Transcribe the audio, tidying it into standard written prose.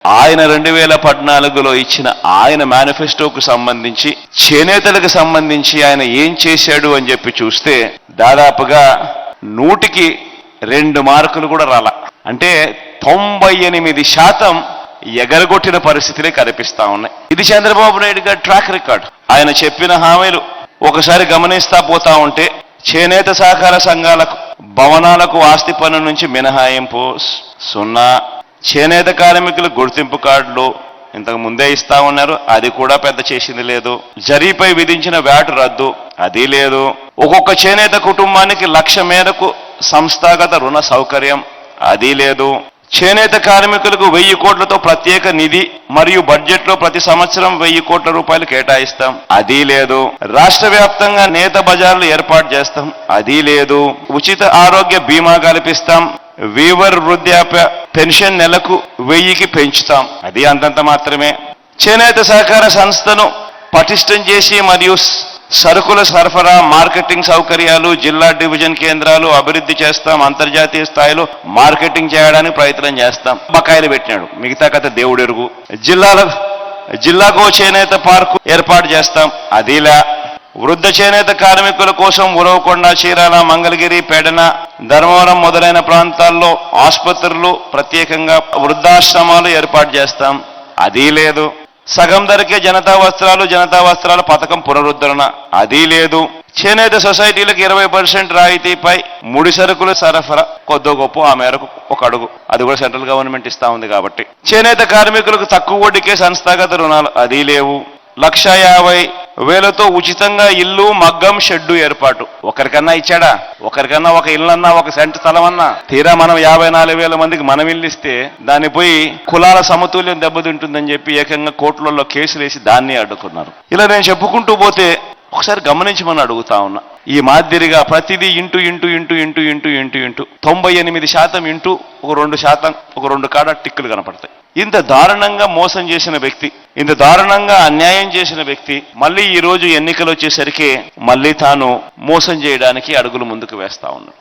ఆయన 2014లో ఇచ్చిన ఆయన మేనిఫెస్టోకు సంబంధించి చేనేతలకు సంబంధించి ఆయన ఏం చేశాడు అని చెప్పి చూస్తే దాదాపుగా 100కి 2 మార్కులు కూడా రాలా. అంటే 98% ఎగరగొట్టిన పరిస్థితులే కనిపిస్తా ఉన్నాయి. ఇది చంద్రబాబు నాయుడు గారి ట్రాక్ రికార్డ్. ఆయన చెప్పిన హామీలు ఒకసారి గమనిస్తా పోతా ఉంటే చేనేత సహకార సంఘాలకు భవనాలకు ఆస్తి పన్ను నుంచి మినహాయింపు 0, చేనేత కార్మికుల గుర్తింపు కార్డులు ఇంతకు ముందే ఇస్తా ఉన్నారు, అది కూడా పెద్ద చేసింది లేదు. జరీపై విధించిన వ్యాట్ రద్దు, అది లేదు. ఒక్కొక్క చేనేత కుటుంబానికి 1,00,000 మేరకు సంస్థాగత రుణ సౌకర్యం, అది లేదు. చేనేత కార్మికులకు 1000 కోట్లతో ప్రత్యేక నిధి మరియు బడ్జెట్లో ప్రతి సంవత్సరం 1000 కోట్ల రూపాయలు కేటాయిస్తాం, అది లేదు. రాష్ట్ర వ్యాప్తంగా నేత బజార్లు ఏర్పాటు చేస్తాం, అది లేదు. ఉచిత ఆరోగ్య బీమా కల్పిస్తాం, వీవర్ వృద్ధాప్య పెన్షన్ నెలకు 1000కి పెంచుతాం, అది అంతంత మాత్రమే. చేనేత సహకార సంస్థను పటిష్టం చేసి మరియు సరుకుల సరఫరా, మార్కెటింగ్ సౌకర్యాలు, జిల్లా డివిజన్ కేంద్రాలు అభివృద్ధి చేస్తాం. అంతర్జాతీయ స్థాయిలో మార్కెటింగ్ చేయడానికి ప్రయత్నం చేస్తాం. బకాయిలు పెట్టినాడు, మిగతా కథ దేవుడెరుగు. జిల్లాకో చేనేత పార్కు ఏర్పాటు చేస్తాం, అదిలా. వృద్ధ చేనేత కార్మికుల కోసం ఉరవకొండ, చీరాల, మంగళగిరి, పెడన, ధర్మవరం మొదలైన ప్రాంతాల్లో ఆసుపత్రులు, ప్రత్యేకంగా వృద్ధాశ్రమాలు ఏర్పాటు చేస్తాం, అది లేదు. సగం ధరకే జనతా వస్త్రాల పథకం పునరుద్ధరణ, అది లేదు. చేనేత సొసైటీలకు 20% రాయితీపై ముడి సరుకుల సరఫరా కొద్దో గొప్ప ఆ మేరకు ఒక అడుగు, అది కూడా సెంట్రల్ గవర్నమెంట్ ఇస్తా ఉంది కాబట్టి. చేనేత కార్మికులకు తక్కువ వడ్డీకే సంస్థాగత రుణాలు, అది లేవు. 1,50,000తో ఉచితంగా ఇల్లు, మగ్గం, షెడ్డు ఏర్పాటు. ఒకరికన్నా ఇచ్చాడా? ఒకరికన్నా ఒక ఇల్లన్నా, ఒక సెంట్ స్థలమన్నా? తీరా మనం 54,000 మందికి మనం ఇల్లు ఇస్తే దాన్ని పోయి కులాల సమతుల్యం దెబ్బతింటుందని చెప్పి ఏకంగా కోర్టులలో కేసులు వేసి దాన్ని అడ్డుకున్నారు. ఇలా నేను చెప్పుకుంటూ పోతే ఒకసారి గమనించమని అడుగుతా ఉన్నా. ఈ మాదిరిగా ప్రతిదీ ఇంటూ 98% ఇంటూ ఒక 2% ఒక 2 కాడ టిక్కులు కనపడతాయి. ఇంత దారుణంగా మోసం చేసిన వ్యక్తి, ఇంత దారుణంగా అన్యాయం చేసిన వ్యక్తి మళ్ళీ ఈ రోజు ఎన్నికలు వచ్చేసరికి మళ్ళీ తాను మోసం చేయడానికి అడుగులు ముందుకు వేస్తా ఉన్నాడు.